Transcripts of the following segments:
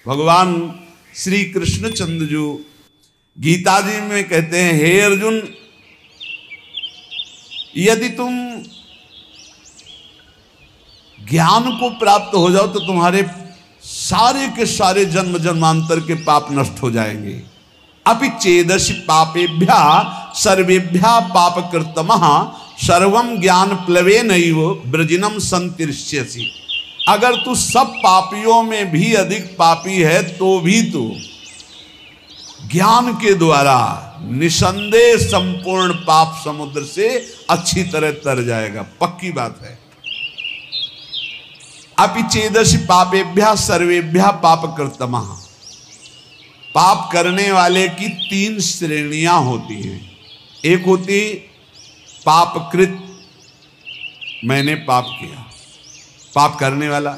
भगवान श्री कृष्णचंद्र जो गीता जी में कहते हैं, हे अर्जुन, यदि तुम ज्ञान को प्राप्त हो जाओ तो तुम्हारे सारे के सारे जन्म जन्मांतर के पाप नष्ट हो जाएंगे। अपि चेदसि पापेभ्या सर्वेभ्या पाप कृतमः सर्वम ज्ञान प्लवेनैव ब्रजिनम संतिष्यसि। अगर तू सब पापियों में भी अधिक पापी है तो भी तू ज्ञान के द्वारा निसंदेह संपूर्ण पाप समुद्र से अच्छी तरह तर जाएगा, पक्की बात है। अपि चेदसि पापेभ्या सर्वेभ्या पाप कृतमः। पाप करने वाले की 3 श्रेणियां होती हैं। एक होती पापकृत, मैंने पाप किया, पाप करने वाला,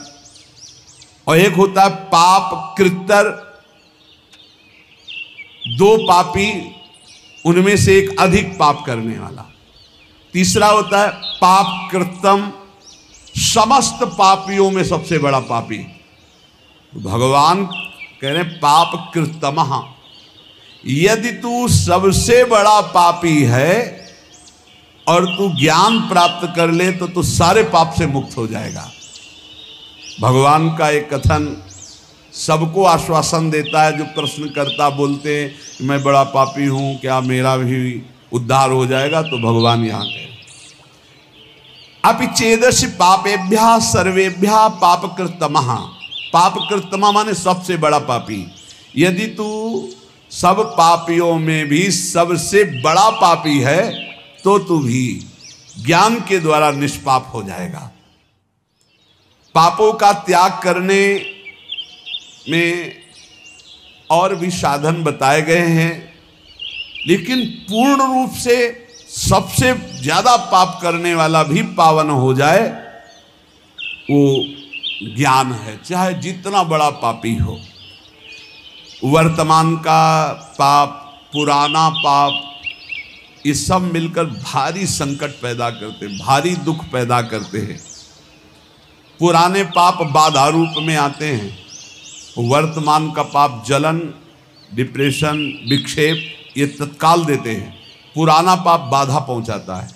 और एक होता है पाप कृतर, 2 पापी उनमें से एक अधिक पाप करने वाला। तीसरा होता है पाप कृतम, समस्त पापियों में सबसे बड़ा पापी। भगवान कह रहे पाप कृतमः, यदि तू सबसे बड़ा पापी है और तू ज्ञान प्राप्त कर ले तो तू सारे पाप से मुक्त हो जाएगा। भगवान का एक कथन सबको आश्वासन देता है। जो प्रश्न करता बोलते हैं मैं बड़ा पापी हूं, क्या मेरा भी उद्धार हो जाएगा? तो भगवान यहां कह, अपि चेदसि पापेभ्या सर्वेभ्या पाप कृतमः। पाप कृतमः माने सबसे बड़ा पापी। यदि तू सब पापियों में भी सबसे बड़ा पापी है तो तू भी ज्ञान के द्वारा निष्पाप हो जाएगा। पापों का त्याग करने में और भी साधन बताए गए हैं, लेकिन पूर्ण रूप से सबसे ज्यादा पाप करने वाला भी पावन हो जाए वो ज्ञान है, चाहे जितना बड़ा पापी हो। वर्तमान का पाप, पुराना पाप, ये सब मिलकर भारी संकट पैदा करते, भारी दुख पैदा करते हैं। पुराने पाप बाधा रूप में आते हैं, वर्तमान का पाप जलन, डिप्रेशन, विक्षेप ये तत्काल देते हैं। पुराना पाप बाधा पहुंचाता है।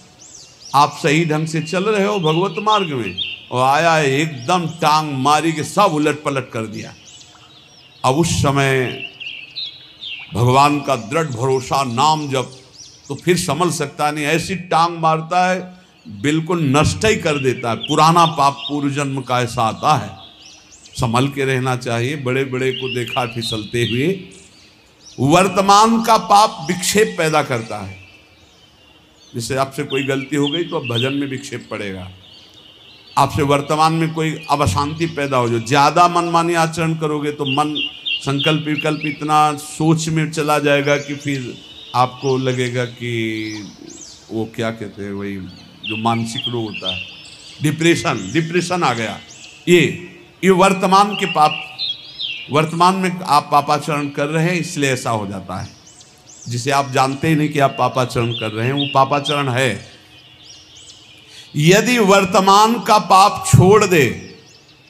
आप सही ढंग से चल रहे हो भगवत मार्ग में और आया है एकदम टांग मारी के सब उलट पलट कर दिया। अब उस समय भगवान का दृढ़ भरोसा, नाम जप, तो फिर संभल सकता नहीं। ऐसी टांग मारता है बिल्कुल नष्ट ही कर देता है। पुराना पाप पूर्व जन्म का ऐसा आता है, संभल के रहना चाहिए। बड़े बड़े को देखा फिसलते हुए। वर्तमान का पाप विक्षेप पैदा करता है। जैसे आपसे कोई गलती हो गई तो अब भजन में विक्षेप पड़ेगा। आपसे वर्तमान में कोई अब अशांति पैदा हो जाए, ज्यादा मनमानी आचरण करोगे तो मन संकल्प विकल्प इतना सोच में चला जाएगा कि फिर आपको लगेगा कि वो क्या कहते हैं, वही जो मानसिक रोग होता है, डिप्रेशन आ गया। ये वर्तमान के पाप, वर्तमान में आप पापाचरण कर रहे हैं इसलिए ऐसा हो जाता है। जिसे आप जानते ही नहीं कि आप पापाचरण कर रहे हैं, वो पापाचरण है। यदि वर्तमान का पाप छोड़ दे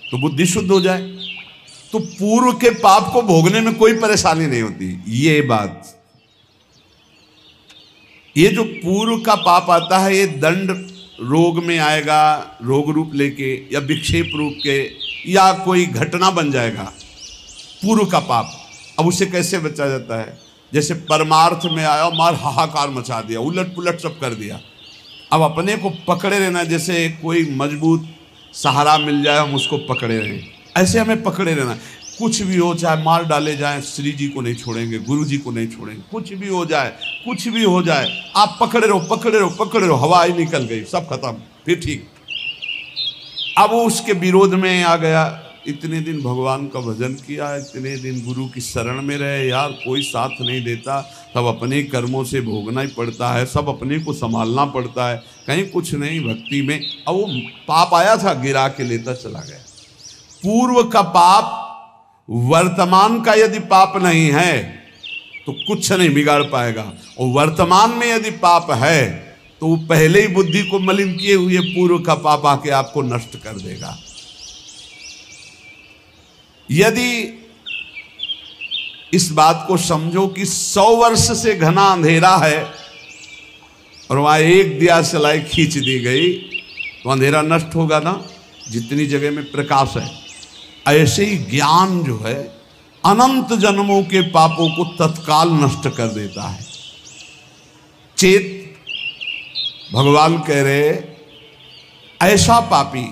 तो बुद्धि शुद्ध हो जाए तो पूर्व के पाप को भोगने में कोई परेशानी नहीं होती। ये बात, ये जो पूर्व का पाप आता है ये दंड रोग में आएगा, रोग रूप लेके या विक्षेप रूप के, या कोई घटना बन जाएगा पूर्व का पाप। अब उसे कैसे बचा जाता है? जैसे परमार्थ में आया, मार हाहाकार मचा दिया, उलट पुलट सब कर दिया। अब अपने को पकड़े रहना, जैसे कोई मजबूत सहारा मिल जाए हम उसको पकड़े रहें, ऐसे हमें पकड़े रहना। कुछ भी हो, चाहे मार डाले जाए, श्री जी को नहीं छोड़ेंगे, गुरु जी को नहीं छोड़ेंगे। कुछ भी हो जाए, कुछ भी हो जाए, आप पकड़े रहो, पकड़े रहो, पकड़े रहो। हवा ही निकल गई, सब खत्म, फिर ठीक। अब वो उसके विरोध में आ गया। इतने दिन भगवान का भजन किया, इतने दिन गुरु की शरण में रहे, यार कोई साथ नहीं देता, सब अपने कर्मों से भोगना ही पड़ता है, सब अपने को संभालना पड़ता है, कहीं कुछ नहीं भक्ति में। अब वो पाप आया था, गिरा के लेता चला गया। पूर्व का पाप वर्तमान का यदि पाप नहीं है तो कुछ नहीं बिगाड़ पाएगा, और वर्तमान में यदि पाप है तो वो पहले ही बुद्धि को मलिन किए हुए पूर्व का पाप आके आपको नष्ट कर देगा। यदि इस बात को समझो कि 100 वर्ष से घना अंधेरा है और वहां एक दिया सलाई खींच दी गई तो अंधेरा नष्ट होगा ना, जितनी जगह में प्रकाश है। ऐसे ही ज्ञान जो है अनंत जन्मों के पापों को तत्काल नष्ट कर देता है। चेत भगवान कह रहे ऐसा पापी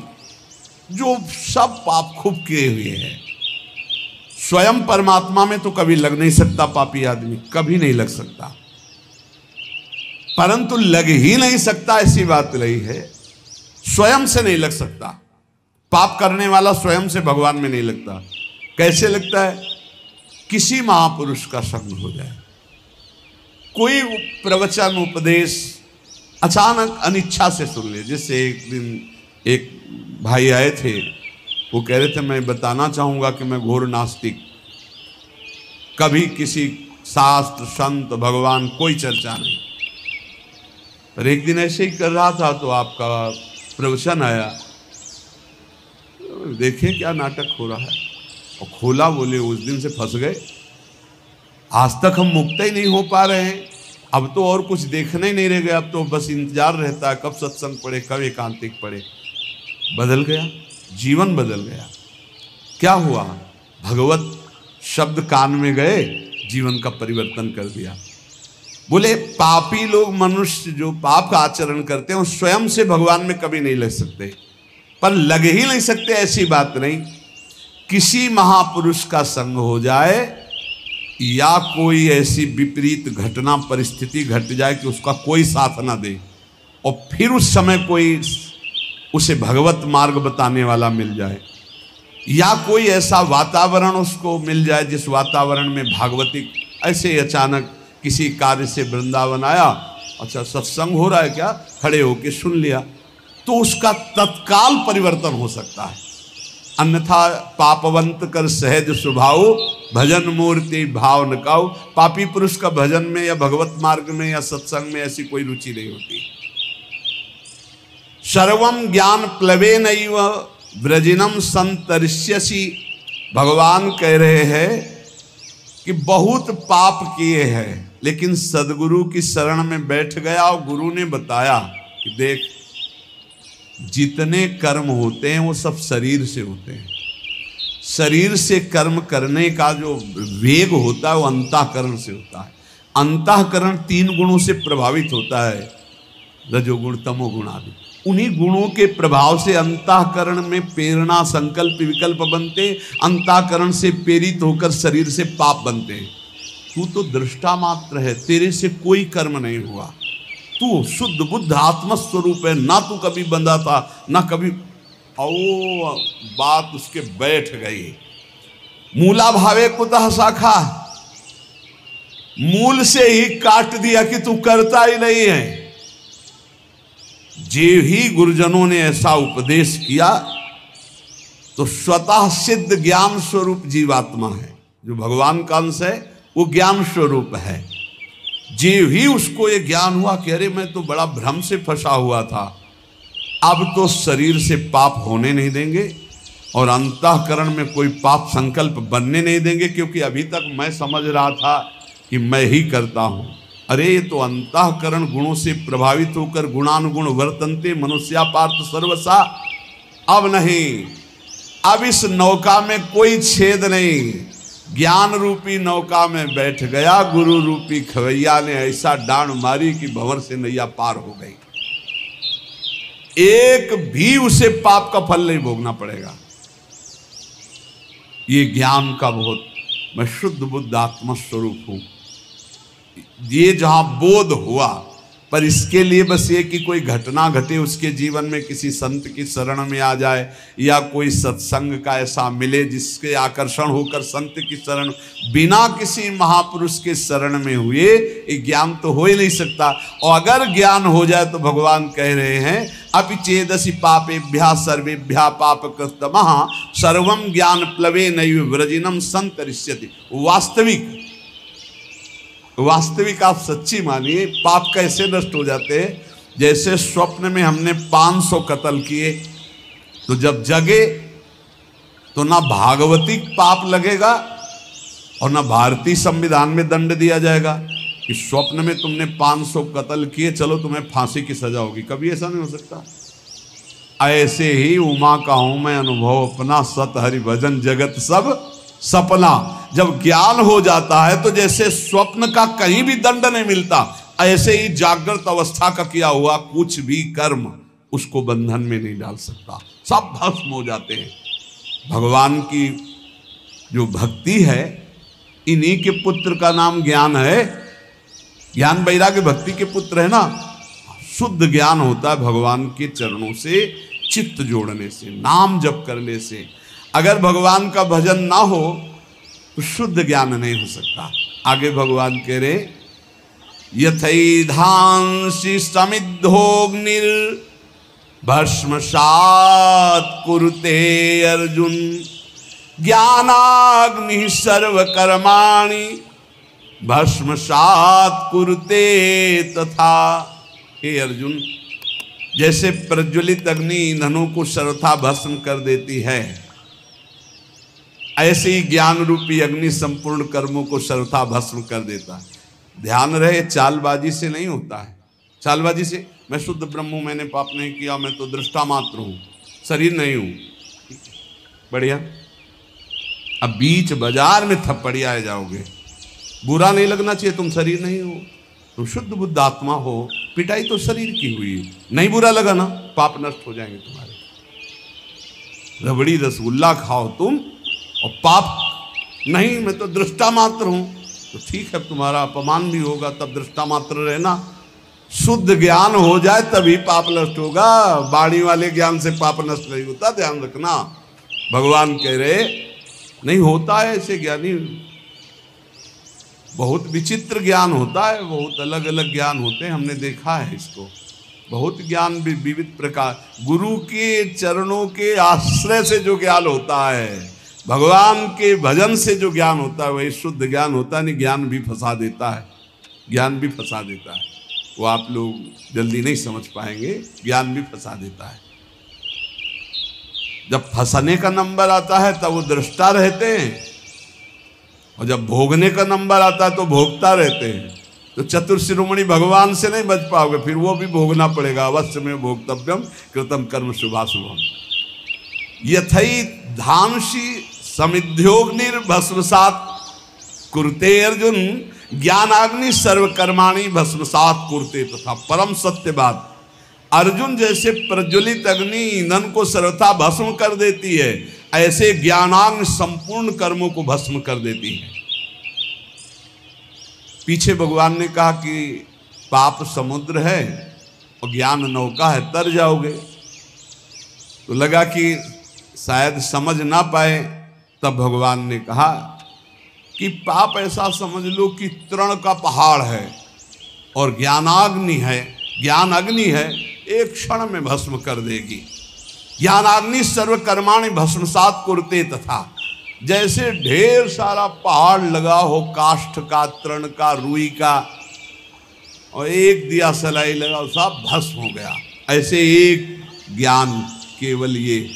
जो सब पाप खूब किए हुए है, स्वयं परमात्मा में तो कभी लग नहीं सकता, पापी आदमी कभी नहीं लग सकता, परंतु लग ही नहीं सकता ऐसी बात नहीं है, स्वयं से नहीं लग सकता। पाप करने वाला स्वयं से भगवान में नहीं लगता। कैसे लगता है? किसी महापुरुष का संग हो जाए, कोई प्रवचन उपदेश अचानक अनिच्छा से सुन ले। जैसे एक दिन एक भाई आए थे, वो कह रहे थे मैं बताना चाहूंगा कि मैं घोर नास्तिक, कभी किसी शास्त्र संत भगवान कोई चर्चा नहीं। पर एक दिन ऐसे ही कर रहा था तो आपका प्रवचन आया, देखें क्या नाटक हो रहा है, और खोला, बोले उस दिन से फंस गए, आज तक हम मुक्त ही नहीं हो पा रहे हैं, अब तो और कुछ देखना ही नहीं रह गया, अब तो बस इंतजार रहता है कब सत्संग पढ़े, कब एकांतिक पढ़े। बदल गया, जीवन बदल गया। क्या हुआ? भगवत शब्द कान में गए, जीवन का परिवर्तन कर दिया। बोले पापी लोग, मनुष्य जो पाप का आचरण करते हैं, स्वयं से भगवान में कभी नहीं लग सकते, पर लग ही नहीं सकते ऐसी बात नहीं। किसी महापुरुष का संग हो जाए या कोई ऐसी विपरीत घटना परिस्थिति घट जाए कि उसका कोई साथ ना दे, और फिर उस समय कोई उसे भगवत मार्ग बताने वाला मिल जाए, या कोई ऐसा वातावरण उसको मिल जाए जिस वातावरण में भागवतिक, ऐसे अचानक किसी कार्य से वृंदावन आया, अच्छा सत्संग हो रहा है क्या, खड़े होके सुन लिया, तो उसका तत्काल परिवर्तन हो सकता है। अन्यथा पापवंत कर सहज स्वभाव, भजन मूर्ति भाव न काऊ। पापी पुरुष का भजन में या भगवत मार्ग में या सत्संग में ऐसी कोई रुचि नहीं होती। सर्वम ज्ञान प्लवे नैव व्रजिनम संतरिष्यसि। भगवान कह रहे हैं कि बहुत पाप किए हैं, लेकिन सदगुरु की शरण में बैठ गया और गुरु ने बताया कि देख, जितने कर्म होते हैं वो सब शरीर से होते हैं। शरीर से कर्म करने का जो वेग होता है वो अंतःकरण से होता है। अंतःकरण 3 गुणों से प्रभावित होता है, रजोगुण तमोगुण आदि। उन्हीं गुणों के प्रभाव से अंतःकरण में प्रेरणा संकल्प विकल्प बनते, अंतःकरण से प्रेरित होकर शरीर से पाप बनते हैं। तू तो दृष्टा मात्र है, तेरे से कोई कर्म नहीं हुआ, तू शुद्ध बुद्ध आत्मस्वरूप है, ना तू कभी बंधा था ना कभी। ओ बात उसके बैठ गई। मूला भावे कुतः शाखा, मूल से ही काट दिया कि तू करता ही नहीं है। जे ही गुरुजनों ने ऐसा उपदेश किया तो स्वतः सिद्ध ज्ञान स्वरूप जीवात्मा है, जो भगवान का अंश है वो ज्ञान स्वरूप है। जे ही उसको ये ज्ञान हुआ कि अरे मैं तो बड़ा भ्रम से फंसा हुआ था, अब तो शरीर से पाप होने नहीं देंगे और अंतःकरण में कोई पाप संकल्प बनने नहीं देंगे, क्योंकि अभी तक मैं समझ रहा था कि मैं ही करता हूं। अरे ये तो अंतःकरण गुणों से प्रभावित होकर गुणानुगुण वर्तन्ते मनुष्या पार्थ सर्वसा। अब नहीं, अब इस नौका में कोई छेद नहीं, ज्ञान रूपी नौका में बैठ गया। गुरु रूपी खवैया ने ऐसा डांड मारी कि भंवर से नैया पार हो गई। एक भी उसे पाप का फल नहीं भोगना पड़ेगा। ये ज्ञान का बहुत, मैं शुद्ध बुद्ध आत्मा स्वरूप हूं, ये जहां बोध हुआ, पर इसके लिए बस ये कि कोई घटना घटे उसके जीवन में, किसी संत की शरण में आ जाए या कोई सत्संग का ऐसा मिले जिसके आकर्षण होकर संत की शरण, बिना किसी महापुरुष के शरण में हुए ये ज्ञान तो हो ही नहीं सकता। और अगर ज्ञान हो जाए तो भगवान कह रहे हैं अपि चेदसि पापेभ्यः सर्वेभ्यः पापकृतमः सर्वं ज्ञान प्लवे नैव व्रजिनम संतरिष्यति। वास्तविक आप सच्ची मानिए, पाप कैसे नष्ट हो जाते हैं। जैसे स्वप्न में हमने 500 कत्ल किए, तो जब जगे तो ना भागवतिक पाप लगेगा और ना भारतीय संविधान में दंड दिया जाएगा कि स्वप्न में तुमने 500 कत्ल किए, चलो तुम्हें फांसी की सजा होगी। कभी ऐसा नहीं हो सकता। ऐसे ही उमा का हूं मैं अनुभव अपना, सत हरि भजन जगत सब सपना। जब ज्ञान हो जाता है तो जैसे स्वप्न का कहीं भी दंड नहीं मिलता, ऐसे ही जागृत अवस्था का किया हुआ कुछ भी कर्म उसको बंधन में नहीं डाल सकता, सब भस्म हो जाते हैं। भगवान की जो भक्ति है, इन्हीं के पुत्र का नाम ज्ञान है। ज्ञान वैराग्य भक्ति के पुत्र है ना। शुद्ध ज्ञान होता है भगवान के चरणों से चित्त जोड़ने से, नाम जप करने से। अगर भगवान का भजन ना हो तो शुद्ध ज्ञान नहीं हो सकता। आगे भगवान कह रहे, यथैधांसि समिद्धोग्निर भस्मसात् कुरुते अर्जुन, ज्ञानाग्नि सर्वकर्माणि भस्मसात् कुरुते तथा। हे अर्जुन, जैसे प्रज्वलित अग्नि ईंधनों को सर्वथा भस्म कर देती है, ऐसे ही ज्ञान रूपी अग्नि संपूर्ण कर्मों को सर्वथा भस्म कर देता है। ध्यान रहे, चालबाजी से नहीं होता है। चालबाजी से मैं शुद्ध ब्रह्म हूं, मैंने पाप नहीं किया, मैं तो दृष्टा मात्र हूं, शरीर नहीं हूं। बढ़िया। अब बीच बाजार में थप्पड़ियाए जाओगे, बुरा नहीं लगना चाहिए, तुम शरीर नहीं हो, तुम शुद्ध बुद्ध आत्मा हो। पिटाई तो शरीर की हुई, नहीं बुरा लगा ना, पाप नष्ट हो जाएंगे तुम्हारे। रबड़ी रसगुल्ला खाओ तुम और पाप नहीं, मैं तो दृष्टा मात्र हूं, तो ठीक है, तुम्हारा अपमान भी होगा, तब दृष्टा मात्र रहना। शुद्ध ज्ञान हो जाए तभी पाप नष्ट होगा, बाणी वाले ज्ञान से पाप नष्ट नहीं होता, ध्यान रखना। भगवान कह रहे नहीं होता है ऐसे ज्ञानी, बहुत विचित्र ज्ञान होता है, बहुत अलग अलग ज्ञान होते हैं, हमने देखा है इसको। बहुत ज्ञान भी विविध प्रकार, गुरु के चरणों के आश्रय से जो ज्ञान होता है, भगवान के भजन से जो ज्ञान होता है, वही शुद्ध ज्ञान होता है। नहीं, ज्ञान भी फंसा देता है, ज्ञान भी फंसा देता है, वो आप लोग जल्दी नहीं समझ पाएंगे, ज्ञान भी फंसा देता है। जब फंसने का नंबर आता है तब वो दृष्टा रहते हैं, और जब भोगने का नंबर आता है तो भोगता रहते हैं। तो चतुर शिरोमणि भगवान से नहीं बच पाओगे, फिर वो भी भोगना पड़ेगा। अवश्य में भोक्तव्यम कृतम कर्म शुभाशुभम। यथै धांसी समिध्योग्निर्भस्मसात् कुरुते अर्जुन, ज्ञानाग्नि सर्वकर्माणि भस्मसात् कुरुते तथा। परम सत्य बात, अर्जुन जैसे प्रज्वलित अग्नि ईंधन को सर्वथा भस्म कर देती है, ऐसे ज्ञानाग्नि संपूर्ण कर्मों को भस्म कर देती है। पीछे भगवान ने कहा कि पाप समुद्र है और ज्ञान नौका है, तर जाओगे। तो लगा कि शायद समझ ना पाए, तब भगवान ने कहा कि पाप ऐसा समझ लो कि तृण का पहाड़ है और ज्ञानाग्नि है, ज्ञान अग्नि है, एक क्षण में भस्म कर देगी। ज्ञानाग्नि सर्वकर्माणि भस्मसात् कुरुते तथा। जैसे ढेर सारा पहाड़ लगा हो, काष्ठ का, तृण का, रुई का, और एक दिया सलाई लगा, सब भस्म हो गया। ऐसे एक ज्ञान, केवल ये,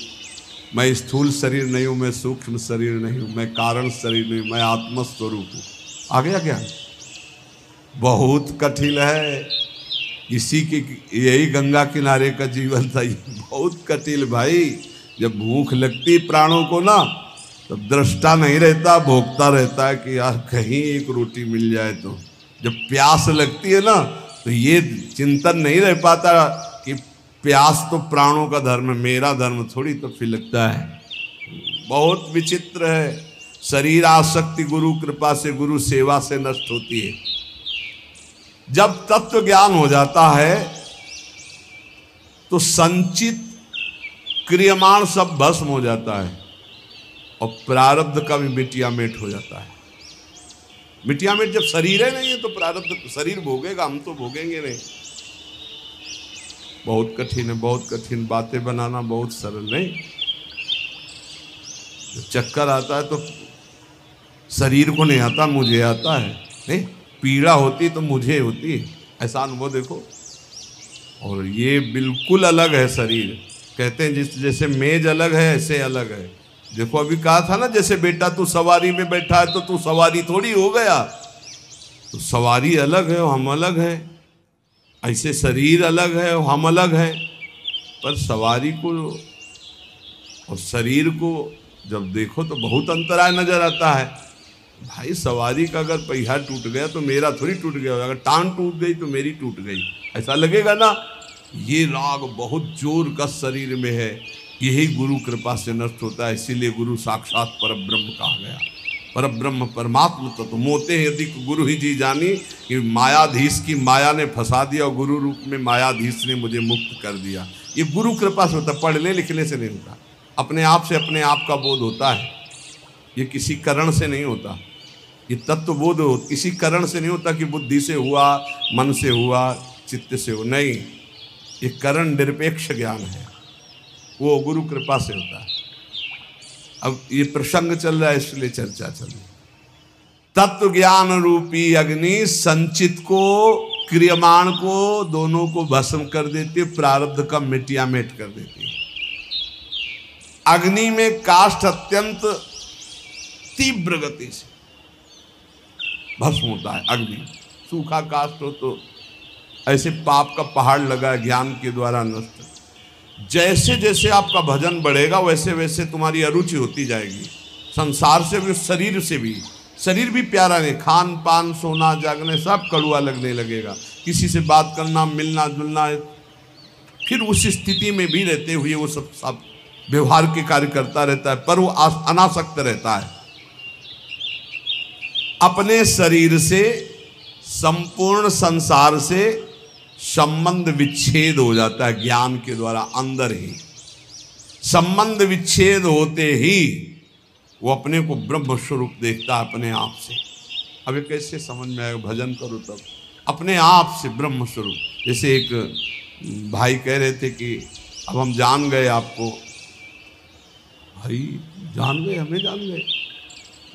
मैं स्थूल शरीर नहीं हूं, मैं सूक्ष्म शरीर नहीं हूं, मैं कारण शरीर नहीं हूं, मैं आत्मस्वरूप हूं। आ गया ज्ञान। बहुत कठिन है, इसी की यही गंगा किनारे का जीवन था। बहुत कठिन भाई। जब भूख लगती प्राणों को ना, तब दृष्टा नहीं रहता, भोगता रहता है कि यार कहीं एक रोटी मिल जाए। तो जब प्यास लगती है ना, तो ये चिंतन नहीं रह पाता कि प्यास तो प्राणों का धर्म है, मेरा धर्म थोड़ी। तो फिर लगता है बहुत विचित्र है। शरीर आसक्ति गुरु कृपा से, गुरु सेवा से नष्ट होती है। जब तत्व ज्ञान हो जाता है तो संचित क्रियमाण सब भस्म हो जाता है, और प्रारब्ध का भी मिटिया मेट हो जाता है। मिटिया मेट जब शरीर है नहीं है तो प्रारब्ध शरीर भोगेगा, हम तो भोगेंगे नहीं। बहुत कठिन है, बहुत कठिन। बातें बनाना बहुत सरल नहीं। जब चक्कर आता है तो शरीर को नहीं आता, मुझे आता है। नहीं, पीड़ा होती तो मुझे होती, ऐसा अनुभव देखो। और ये बिल्कुल अलग है शरीर। कहते हैं जिस जैसे मेज अलग है, ऐसे अलग है। देखो अभी कहा था ना, जैसे बेटा तू सवारी में बैठा है तो तू सवारी थोड़ी हो गया। तो सवारी अलग है और हम अलग है, ऐसे शरीर अलग है और हम अलग है। पर सवारी को और शरीर को जब देखो तो बहुत अंतराय नजर आता है। भाई सवारी का अगर पहिया टूट गया तो मेरा थोड़ी टूट गया, अगर टांग टूट गई तो मेरी टूट गई, ऐसा लगेगा ना। ये राग बहुत जोर का शरीर में है, यही गुरु कृपा से नष्ट होता है। इसीलिए गुरु साक्षात परब्रह्म कहा गया। परब्रह्म परमात्मा तो मोते हैं यदि गुरु ही जी जानी, कि मायाधीश की माया ने फंसा दिया और गुरु रूप में मायाधीश ने मुझे मुक्त कर दिया। ये गुरु कृपा से होता, पढ़ने लिखने से नहीं होता। अपने आप से अपने आप का बोध होता है, ये किसी करण से नहीं होता। ये तत्व बोध हो किसी करण से नहीं होता कि बुद्धि से हुआ, मन से हुआ, चित्त से हो, नहीं। ये करण निरपेक्ष ज्ञान है, वो गुरु कृपा से होता है। अब ये प्रसंग चल रहा है इसलिए चर्चा चल रही। तत्व ज्ञान रूपी अग्नि संचित को, क्रियमाण को, दोनों को भस्म कर देती, प्रारब्ध का मिटिया मेट कर देती। अग्नि में काष्ठ अत्यंत तीव्र गति से भस्म होता है। अग्नि सूखा काष्ठ हो तो ऐसे पाप का पहाड़ लगा है, ज्ञान के द्वारा नष्ट। जैसे जैसे आपका भजन बढ़ेगा वैसे वैसे तुम्हारी अरुचि होती जाएगी, संसार से भी, शरीर से भी। शरीर भी प्यारा नहीं, खान पान सोना जागने सब कड़ुआ लगने लगेगा। किसी से बात करना, मिलना जुलना, फिर उस स्थिति में भी रहते हुए वो सब व्यवहार के कार्य करता रहता है, पर वो अनासक्त रहता है। अपने शरीर से, संपूर्ण संसार से संबंध विच्छेद हो जाता है ज्ञान के द्वारा। अंदर ही संबंध विच्छेद होते ही वो अपने को ब्रह्म स्वरूप देखता है अपने आप से। अब ये कैसे समझ में आएगा? भजन करो तब अपने आप से ब्रह्म स्वरूप। जैसे एक भाई कह रहे थे कि अब हम जान गए आपको। भाई जान गए? हमें जान गए?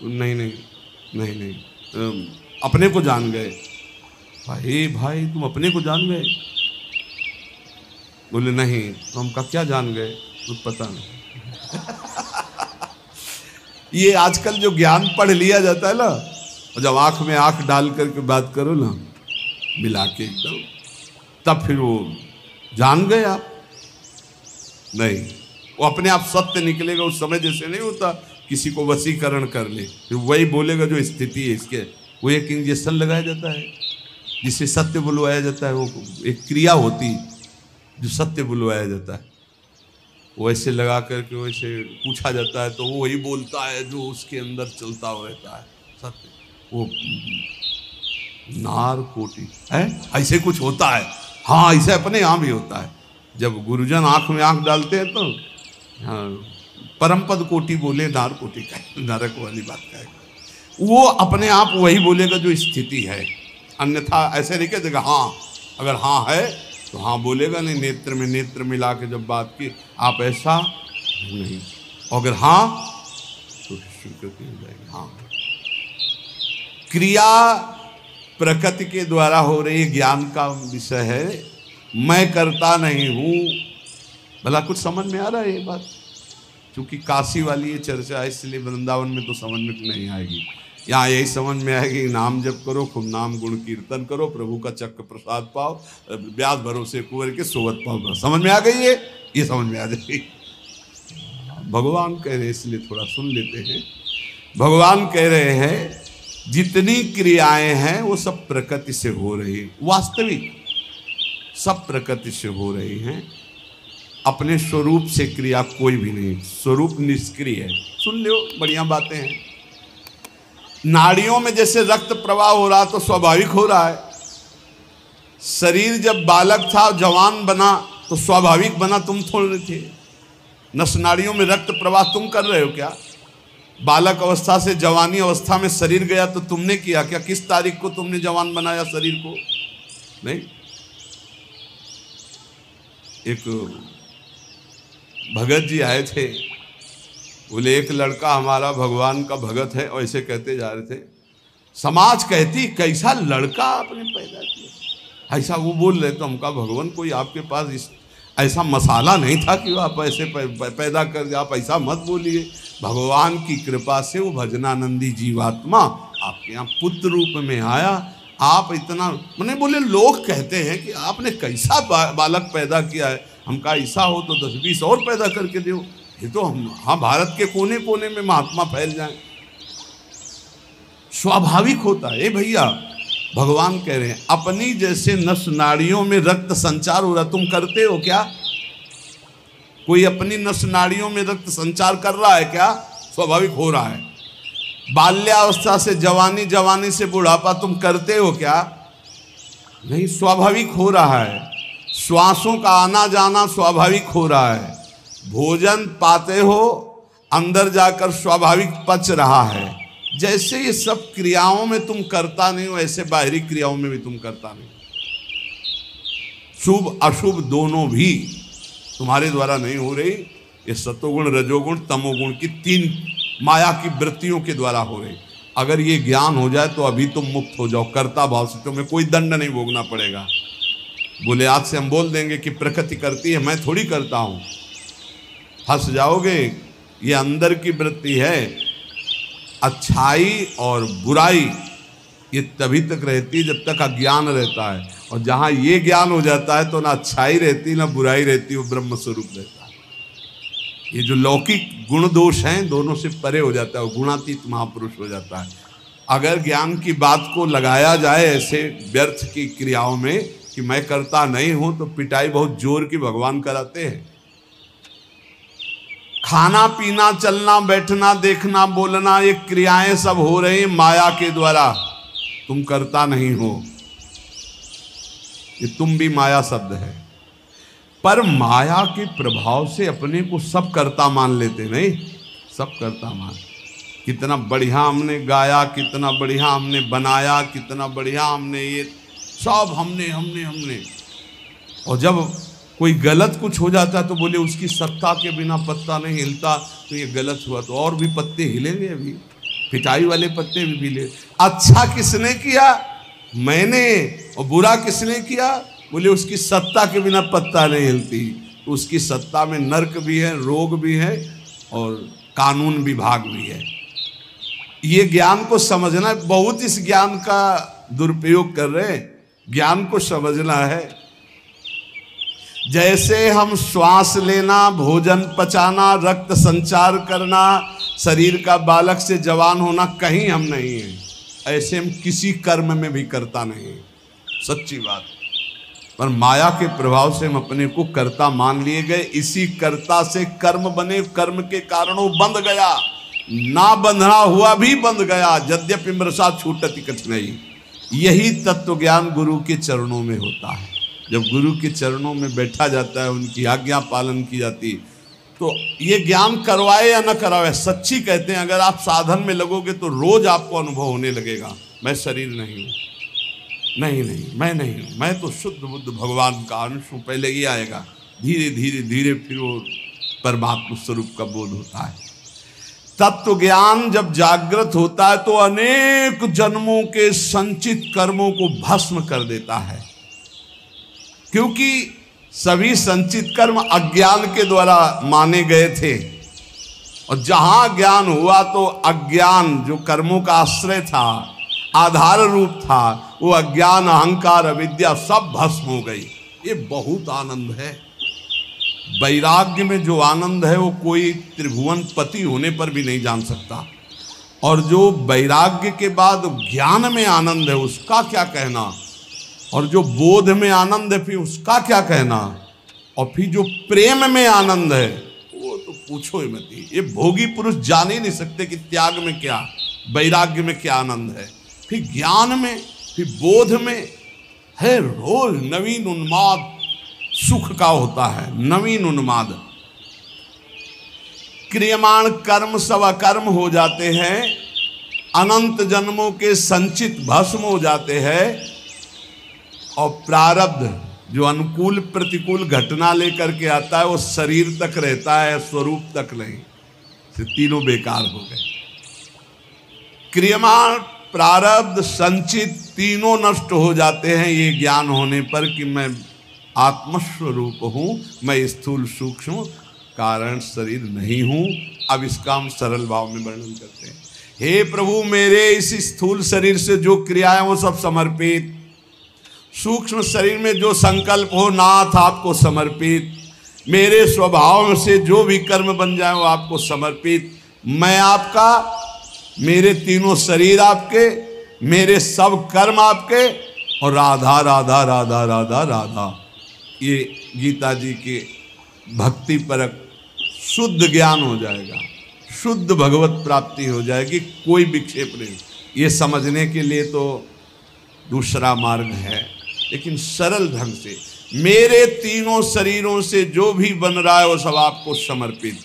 नहीं नहीं नहीं नहीं, अपने को जान गए। भाई तुम अपने को जान गए? बोले नहीं। तो हम कहा क्या जान गए? तो पता नहीं। ये आजकल जो ज्ञान पढ़ लिया जाता है ना, और जब आंख में आंख डाल करके बात करो ना, मिला के एकदम, तब फिर वो जान गए आप। नहीं, वो अपने आप सत्य निकलेगा उस समय। जैसे नहीं होता किसी को वशीकरण कर ले, फिर वही बोलेगा जो स्थिति है इसके। वो एक इंजेक्शन लगाया जाता है जिससे सत्य बुलवाया जाता है। वो एक क्रिया होती जो सत्य बुलवाया जाता है, वैसे लगा करके वैसे पूछा जाता है तो वो वही बोलता है जो उसके अंदर चलता रहता है सत्य। वो नार कोटि है, ऐसे कुछ होता है। हाँ, ऐसे अपने यहाँ भी होता है। जब गुरुजन आंख में आंख डालते हैं तो हाँ, परमपद कोटि बोले, नार कोटि का नरक वाली बात कहेगा। वो अपने आप वही बोलेगा जो स्थिति है, अन्यथा ऐसे नहीं कह देगा। हाँ, अगर हाँ है तो हाँ बोलेगा, नहीं नेत्र में नेत्र मिला के जब बात की आप ऐसा नहीं, अगर हाँ तो स्वीकृति हो जाएगी। हाँ, क्रिया प्रकृति के द्वारा हो रही ज्ञान का विषय है। मैं करता नहीं हूँ। भला कुछ समझ में आ रहा है ये बात? क्योंकि काशी वाली ये चर्चा है, इसलिए वृंदावन में तो समझ में नहीं आएगी। यहाँ यही समझ में आएगी, नाम जप करो, खूब नाम गुण कीर्तन करो, प्रभु का चक्र प्रसाद पाओ, ब्याज भरोसे कुंवर के सोवत पाओ। समझ में आ गई ये समझ में आ जाएगी। भगवान कह रहे हैं, इसलिए थोड़ा सुन लेते हैं। भगवान कह रहे हैं जितनी क्रियाएं हैं वो सब प्रकृति से हो रही, वास्तविक सब प्रकृति से हो रही हैं। अपने स्वरूप से क्रिया कोई भी नहीं, स्वरूप निष्क्रिय है। सुन लो, बढ़िया बातें हैं। नाड़ियों में जैसे रक्त प्रवाह हो रहा तो स्वाभाविक हो रहा है। शरीर जब बालक था, जवान बना तो स्वाभाविक बना, तुम थोड़े थे। नस नाड़ियों में रक्त प्रवाह तुम कर रहे हो क्या? बालक अवस्था से जवानी अवस्था में शरीर गया तो तुमने किया क्या? किस तारीख को तुमने जवान बनाया शरीर को? नहीं। एक भगत जी आए थे, बोले एक लड़का हमारा भगवान का भगत है, और ऐसे कहते जा रहे थे। समाज कहती कैसा लड़का आपने पैदा किया, ऐसा वो बोल रहे। तो हमका भगवान कोई आपके पास ऐसा मसाला नहीं था कि आप ऐसे पैदा कर, आप ऐसा मत बोलिए। भगवान की कृपा से वो भजनानंदी जीवात्मा आपके यहाँ पुत्र रूप में आया। आप इतना मैंने बोले, लोग कहते हैं कि आपने कैसा बालक पैदा किया है। हम कहा ऐसा हो तो 10-20 और पैदा करके दो। ये तो हम हाँ भारत के कोने कोने में महात्मा फैल जाएं, स्वाभाविक होता है। भैया भगवान कह रहे हैं अपनी जैसे नस नाड़ियों में रक्त संचार हो रहा, तुम करते हो क्या? कोई अपनी नस नाड़ियों में रक्त संचार कर रहा है क्या? स्वाभाविक हो रहा है। बाल्यावस्था से जवानी, जवानी से बुढ़ापा तुम करते हो क्या? नहीं, स्वाभाविक हो रहा है। श्वासों का आना जाना स्वाभाविक हो रहा है। भोजन पाते हो, अंदर जाकर स्वाभाविक पच रहा है। जैसे ये सब क्रियाओं में तुम करता नहीं हो, ऐसे बाहरी क्रियाओं में भी तुम करता नहीं। शुभ अशुभ दोनों भी तुम्हारे द्वारा नहीं हो रही। ये सतोगुण, रजोगुण, तमोगुण की 3 माया की वृत्तियों के द्वारा हो रही। अगर ये ज्ञान हो जाए तो अभी तुम मुक्त हो जाओ कर्ता भाव से, तुम्हें कोई दंड नहीं भोगना पड़ेगा। बोले आज से हम बोल देंगे कि प्रकृति करती है, मैं थोड़ी करता हूं, फंस जाओगे। ये अंदर की वृत्ति है। अच्छाई और बुराई ये तभी तक रहती है जब तक अज्ञान रहता है, और जहां ये ज्ञान हो जाता है तो ना अच्छाई रहती ना बुराई रहती, वो ब्रह्म स्वरूप रहता है। ये जो लौकिक गुण दोष हैं दोनों से परे हो जाता है, वो गुणातीत महापुरुष हो जाता है। अगर ज्ञान की बात को लगाया जाए ऐसे व्यर्थ की क्रियाओं में कि मैं करता नहीं हूं, तो पिटाई बहुत जोर की भगवान कराते हैं। खाना पीना, चलना बैठना, देखना बोलना, ये क्रियाएं सब हो रही माया के द्वारा, तुम करता नहीं हो। ये तुम भी माया शब्द है। पर माया के प्रभाव से अपने को सब करता मान लेते नहीं, सब करता मान। कितना बढ़िया हमने गाया, कितना बढ़िया हमने बनाया, कितना बढ़िया हमने ये सब हमने हमने हमने और जब कोई गलत कुछ हो जाता है तो बोले उसकी सत्ता के बिना पत्ता नहीं हिलता, तो ये गलत हुआ तो और भी पत्ते हिलेंगे, अभी पिटाई वाले पत्ते भी हिले। अच्छा किसने किया? मैंने। और बुरा किसने किया? बोले उसकी सत्ता के बिना पत्ता नहीं हिलती। तो उसकी सत्ता में नर्क भी है, रोग भी है और कानून विभाग भी है। ये ज्ञान को समझना, बहुत इस ज्ञान का दुरुपयोग कर रहे हैं। ज्ञान को समझना है। जैसे हम श्वास लेना, भोजन पचाना, रक्त संचार करना, शरीर का बालक से जवान होना कहीं हम नहीं हैं, ऐसे हम किसी कर्म में भी करता नहीं, सच्ची बात। पर माया के प्रभाव से हम अपने को कर्ता मान लिए गए। इसी कर्ता से कर्म बने, कर्म के कारण वो बंध गया, ना बंधना हुआ भी बंध गया। यद्यपि मृषा छूटति कठिनाई। यही तत्व ज्ञान गुरु के चरणों में होता है। जब गुरु के चरणों में बैठा जाता है, उनकी आज्ञा पालन की जाती, तो ये ज्ञान करवाए या न करवाए, सच्ची कहते हैं अगर आप साधन में लगोगे तो रोज आपको अनुभव होने लगेगा, मैं शरीर नहीं हूँ, नहीं मैं नहीं हूँ, मैं तो शुद्ध बुद्ध भगवान का अंश हूँ। पहले ये आएगा, धीरे धीरे धीरे फिर वो परमात्मा स्वरूप का बोध होता है। तत्व ज्ञान जब जागृत होता है तो अनेक जन्मों के संचित कर्मों को भस्म कर देता है, क्योंकि सभी संचित कर्म अज्ञान के द्वारा माने गए थे। और जहां ज्ञान हुआ तो अज्ञान जो कर्मों का आश्रय था, आधार रूप था, वो अज्ञान, अहंकार, अविद्या सब भस्म हो गई। ये बहुत आनंद है। वैराग्य में जो आनंद है वो कोई त्रिभुवन पति होने पर भी नहीं जान सकता। और जो वैराग्य के बाद ज्ञान में आनंद है उसका क्या कहना, और जो बोध में आनंद है फिर उसका क्या कहना, और फिर जो प्रेम में आनंद है वो तो पूछो ही मत। ये भोगी पुरुष जान ही नहीं सकते कि त्याग में क्या, वैराग्य में क्या आनंद है। फिर ज्ञान में, फिर बोध में है रोज नवीन उन्माद सुख का होता है, नवीन उन्माद। क्रियमाण कर्म सब अकर्म हो जाते हैं, अनंत जन्मों के संचित भस्म हो जाते हैं, और प्रारब्ध जो अनुकूल प्रतिकूल घटना लेकर के आता है वो शरीर तक रहता है, स्वरूप तक नहीं। तीनों बेकार हो गए। क्रियमाण, प्रारब्ध, संचित तीनों नष्ट हो जाते हैं ये ज्ञान होने पर कि मैं आत्मस्वरूप हूँ, मैं स्थूल सूक्ष्म कारण शरीर नहीं हूँ। अब इसका हम सरल भाव में वर्णन करते हैं। हे प्रभु, मेरे इस स्थूल शरीर से जो क्रियाएं वो सब समर्पित, सूक्ष्म शरीर में जो संकल्प हो नाथ आपको समर्पित, मेरे स्वभाव से जो भी कर्म बन जाए वो आपको समर्पित। मैं आपका, मेरे तीनों शरीर आपके, मेरे सब कर्म आपके, और राधा राधा राधा राधा राधा। ये गीता जी के भक्ति परक शुद्ध ज्ञान हो जाएगा, शुद्ध भगवत प्राप्ति हो जाएगी, कोई विक्षेप नहीं। ये समझने के लिए तो दूसरा मार्ग है, लेकिन सरल ढंग से मेरे तीनों शरीरों से जो भी बन रहा है वो सब आपको समर्पित।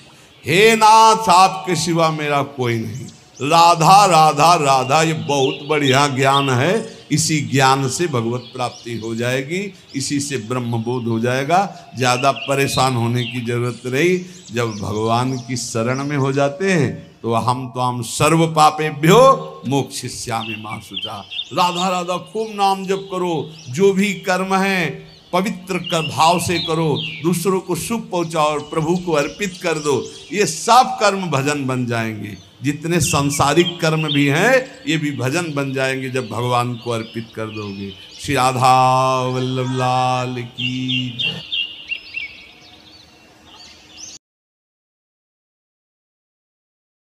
हे नाथ, आपके सिवा मेरा कोई नहीं। राधा राधा राधा, ये बहुत बढ़िया ज्ञान है। इसी ज्ञान से भगवत प्राप्ति हो जाएगी, इसी से ब्रह्मबोध हो जाएगा। ज़्यादा परेशान होने की जरूरत नहीं। जब भगवान की शरण में हो जाते हैं तो हम सर्व पापेभ्यो मोक्षयिष्यामि मा शुचा। राधा राधा खूब नाम जप करो, जो भी कर्म है पवित्र कर भाव से करो, दूसरों को सुख पहुंचाओ और प्रभु को अर्पित कर दो। ये सब कर्म भजन बन जाएंगे। जितने सांसारिक कर्म भी हैं ये भी भजन बन जाएंगे जब भगवान को अर्पित कर दोगे। श्री राधा वल्लभ लाल की।